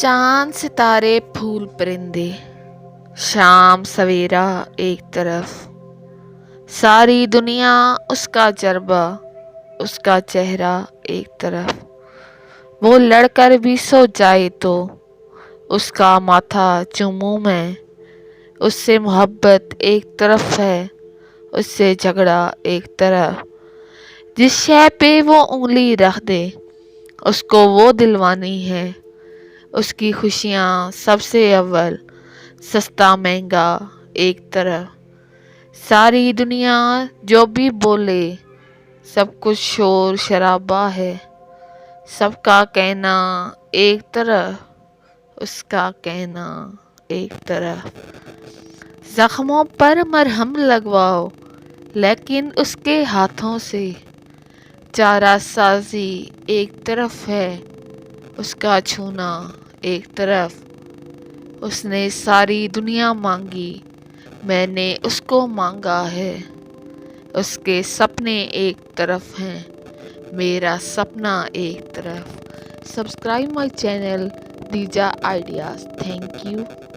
चांद सितारे फूल परिंदे, शाम सवेरा एक तरफ, सारी दुनिया उसका जरबा, उसका चेहरा एक तरफ। वो लड़कर भी सो जाए तो उसका माथा चूमूं मैं। उससे मोहब्बत एक तरफ है, उससे झगड़ा एक तरफ। जिस शय पे वो उंगली रख दे उसको वो दिलवानी है। उसकी खुशियाँ सबसे अव्वल, सस्ता महंगा एक तरफ। सारी दुनिया जो भी बोले सब कुछ शोर शराबा है। सबका कहना एक तरफ, उसका कहना एक तरफ। जख्मों पर मरहम लगवाओ लेकिन उसके हाथों से। चारा साजी एक तरफ है, उसका छूना एक तरफ। उसने सारी दुनिया मांगी, मैंने उसको मांगा है। उसके सपने एक तरफ हैं, मेरा सपना एक तरफ। सब्सक्राइब माय चैनल दीजा आइडियाज़। Thank you.